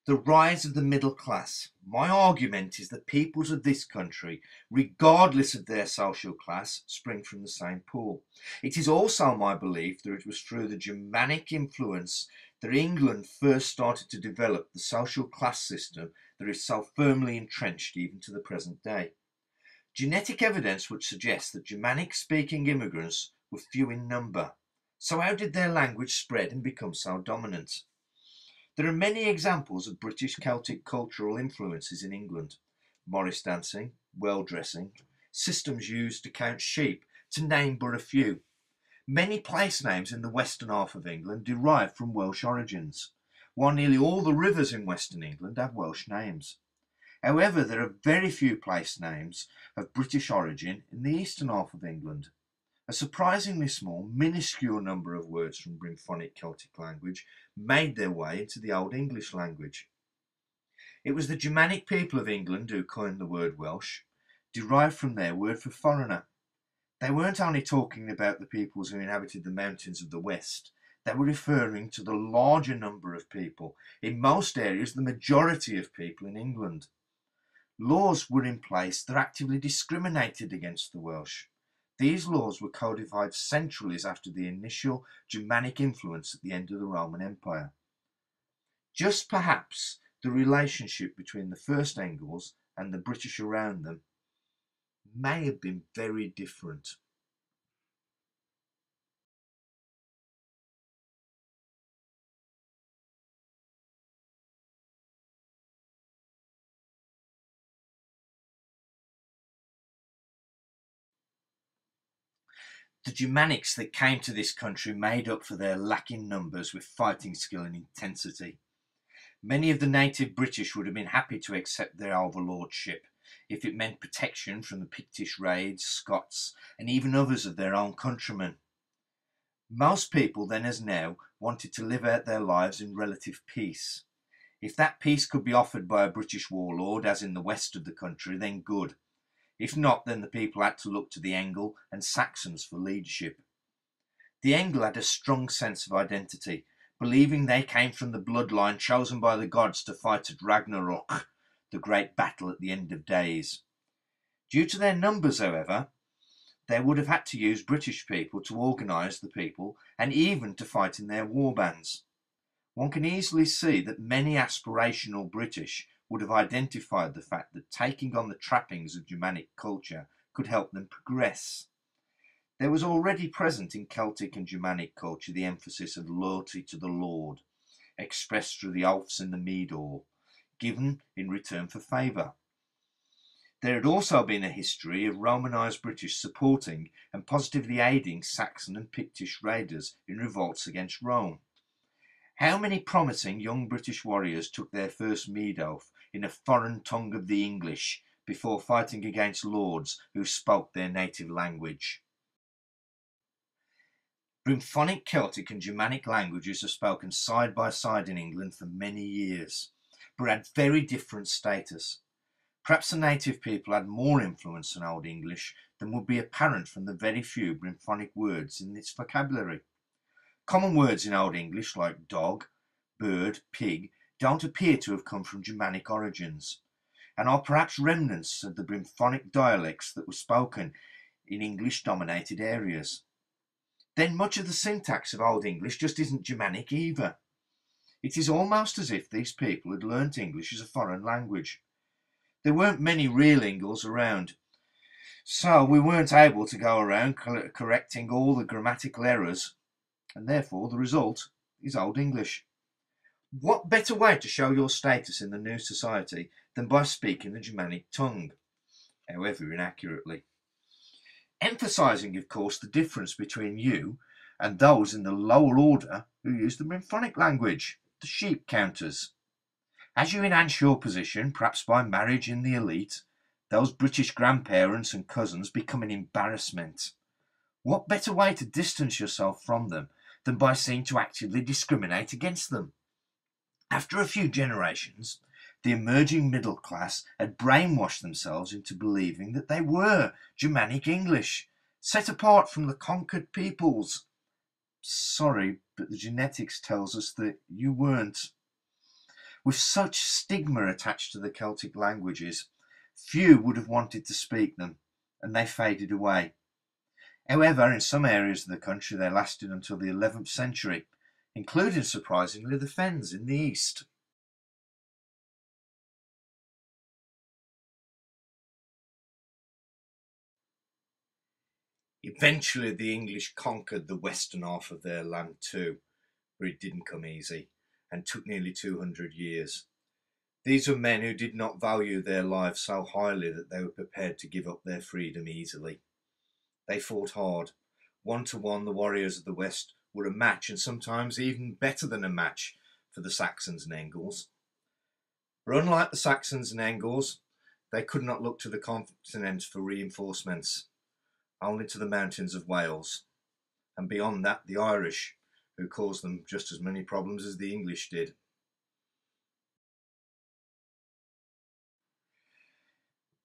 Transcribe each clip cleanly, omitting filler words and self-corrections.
The rise of the middle class. My argument is that peoples of this country, regardless of their social class, spring from the same pool. It is also my belief that it was through the Germanic influence that England first started to develop the social class system that is so firmly entrenched even to the present day. Genetic evidence would suggest that Germanic speaking immigrants were few in number. So, how did their language spread and become so dominant? There are many examples of British Celtic cultural influences in England: Morris dancing, well dressing, systems used to count sheep, to name but a few. Many place names in the western half of England derive from Welsh origins, while nearly all the rivers in western England have Welsh names. However, there are very few place names of British origin in the eastern half of England. A surprisingly small, minuscule number of words from Brythonic Celtic language made their way into the Old English language. It was the Germanic people of England who coined the word Welsh, derived from their word for foreigner. They weren't only talking about the peoples who inhabited the mountains of the west, they were referring to the larger number of people, in most areas the majority of people in England. Laws were in place that actively discriminated against the Welsh. These laws were codified centuries after the initial Germanic influence at the end of the Roman Empire. Just perhaps the relationship between the first Angles and the British around them may have been very different. The Germanics that came to this country made up for their lacking numbers with fighting skill and intensity. Many of the native British would have been happy to accept their overlordship if it meant protection from the Pictish raids, Scots, and even others of their own countrymen. Most people, then as now, wanted to live out their lives in relative peace. If that peace could be offered by a British warlord, as in the west of the country, then good. If not, then the people had to look to the Engle and Saxons for leadership. The Engle had a strong sense of identity, believing they came from the bloodline chosen by the gods to fight at Ragnarok, the great battle at the end of days. Due to their numbers, however, they would have had to use British people to organise the people and even to fight in their war bands. One can easily see that many aspirational British would have identified the fact that taking on the trappings of Germanic culture could help them progress. There was already present in Celtic and Germanic culture the emphasis of loyalty to the Lord, expressed through the oaths in the Meador, given in return for favour. There had also been a history of Romanised British supporting and positively aiding Saxon and Pictish raiders in revolts against Rome. How many promising young British warriors took their first mead oath in a foreign tongue of the English before fighting against lords who spoke their native language? Brythonic Celtic and Germanic languages are spoken side by side in England for many years, but had very different status. Perhaps the native people had more influence on Old English than would be apparent from the very few Brythonic words in its vocabulary. Common words in Old English like dog, bird, pig don't appear to have come from Germanic origins, and are perhaps remnants of the Brythonic dialects that were spoken in English-dominated areas. Then much of the syntax of Old English just isn't Germanic either. It is almost as if these people had learnt English as a foreign language. There weren't many real Ingles around, so we weren't able to go around correcting all the grammatical errors, and therefore the result is Old English. What better way to show your status in the new society than by speaking the Germanic tongue, however inaccurately? Emphasising, of course, the difference between you and those in the lower order who use the Brythonic language, the sheep counters. As you enhance your position, perhaps by marriage in the elite, those British grandparents and cousins become an embarrassment. What better way to distance yourself from them than by seeking to actively discriminate against them? After a few generations, the emerging middle class had brainwashed themselves into believing that they were Germanic English, set apart from the conquered peoples. Sorry, but the genetics tells us that you weren't. With such stigma attached to the Celtic languages, few would have wanted to speak them, and they faded away. However, in some areas of the country they lasted until the 11th century, including, surprisingly, the Fens in the east. Eventually the English conquered the western half of their land too, but it didn't come easy, and took nearly 200 years. These were men who did not value their lives so highly that they were prepared to give up their freedom easily. They fought hard. 1-to-1, the warriors of the West were a match, and sometimes even better than a match, for the Saxons and Angles. But unlike the Saxons and Angles, they could not look to the continent for reinforcements, only to the mountains of Wales, and beyond that the Irish, who caused them just as many problems as the English did.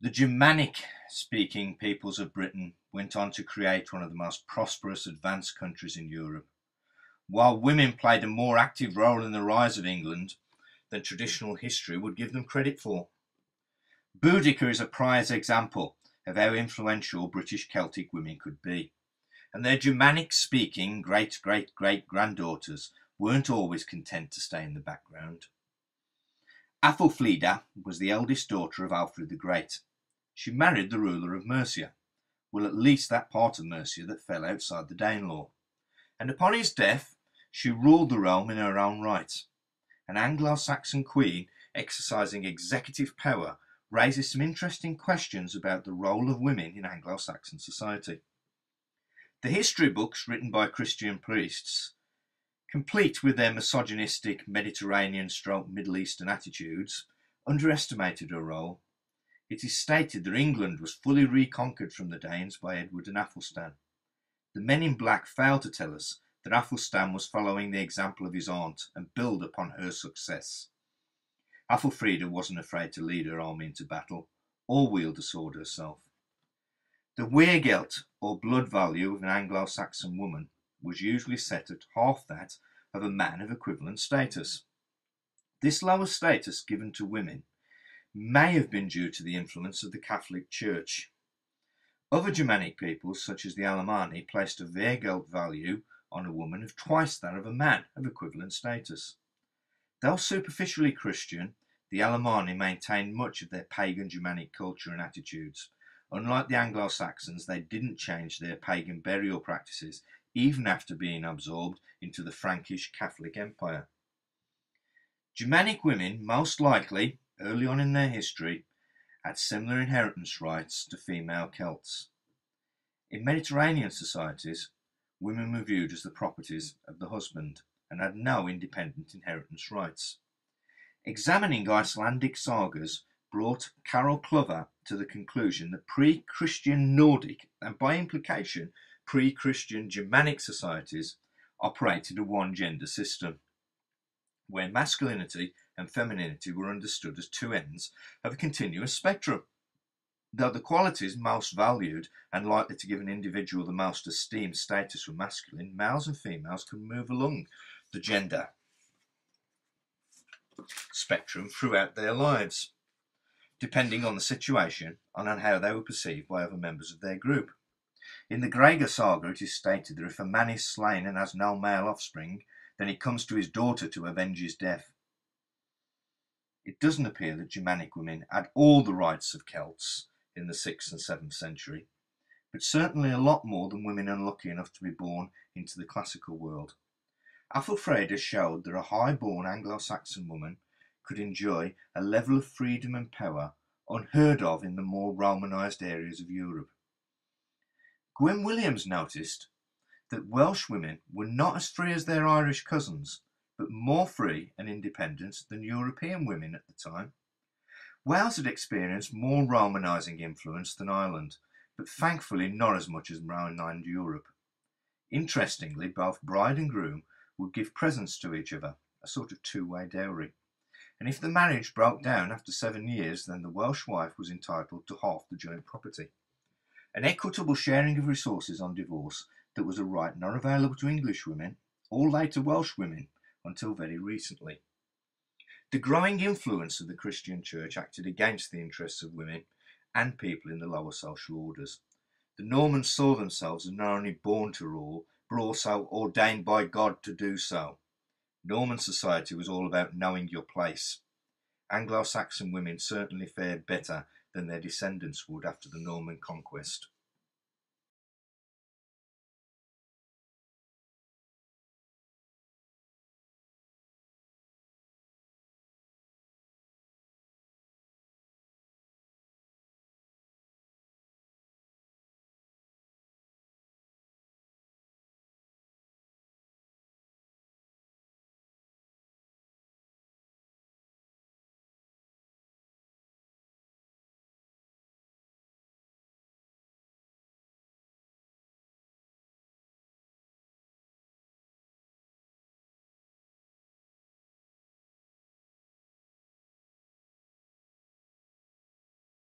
The Germanic-speaking peoples of Britain went on to create one of the most prosperous advanced countries in Europe, while women played a more active role in the rise of England than traditional history would give them credit for. Boudicca is a prize example of how influential British Celtic women could be, and their Germanic-speaking great-great-great-granddaughters weren't always content to stay in the background. Athelfleda was the eldest daughter of Alfred the Great. She married the ruler of Mercia, well, at least that part of Mercia that fell outside the Danelaw, and upon his death she ruled the realm in her own right. An Anglo-Saxon queen exercising executive power raises some interesting questions about the role of women in Anglo-Saxon society. The history books written by Christian priests, complete with their misogynistic Mediterranean/Middle Eastern attitudes, underestimated her role. It is stated that England was fully reconquered from the Danes by Edward and Athelstan. The men in black failed to tell us that Athelstan was following the example of his aunt and build upon her success. Athelfreda wasn't afraid to lead her army into battle, or wield a sword herself. The weergelt, or blood value of an Anglo-Saxon woman, was usually set at half that of a man of equivalent status. This lower status given to women may have been due to the influence of the Catholic Church. Other Germanic peoples, such as the Alemanni, placed a weergelt value on a woman of twice that of a man of equivalent status. Though superficially Christian, the Alemanni maintained much of their pagan Germanic culture and attitudes. Unlike the Anglo-Saxons, they didn't change their pagan burial practices even after being absorbed into the Frankish Catholic Empire. Germanic women, most likely, early on in their history, had similar inheritance rights to female Celts. In Mediterranean societies, women were viewed as the properties of the husband and had no independent inheritance rights. Examining Icelandic sagas brought Carol Clover to the conclusion that pre-Christian Nordic, and by implication pre-Christian Germanic societies, operated a one-gender system, where masculinity and femininity were understood as two ends of a continuous spectrum. Though the qualities most valued and likely to give an individual the most esteemed status were masculine, males and females can move along the gender spectrum throughout their lives, depending on the situation and on how they were perceived by other members of their group. In the Gregor saga it is stated that if a man is slain and has no male offspring, then it comes to his daughter to avenge his death. It doesn't appear that Germanic women had all the rights of Celts in the 6th and 7th century, but certainly a lot more than women unlucky enough to be born into the classical world. Athelfreda showed that a high-born Anglo-Saxon woman could enjoy a level of freedom and power unheard of in the more Romanised areas of Europe. Gwyn Williams noticed that Welsh women were not as free as their Irish cousins, but more free and independent than European women at the time. Wales had experienced more Romanising influence than Ireland, but thankfully not as much as mainland Europe. Interestingly, both bride and groom would give presents to each other, a sort of two-way dowry. And if the marriage broke down after 7 years, then the Welsh wife was entitled to half the joint property. An equitable sharing of resources on divorce that was a right not available to English women or later Welsh women until very recently. The growing influence of the Christian church acted against the interests of women and people in the lower social orders. The Normans saw themselves as not only born to rule, but also ordained by God to do so. Norman society was all about knowing your place. Anglo-Saxon women certainly fared better than their descendants would after the Norman conquest.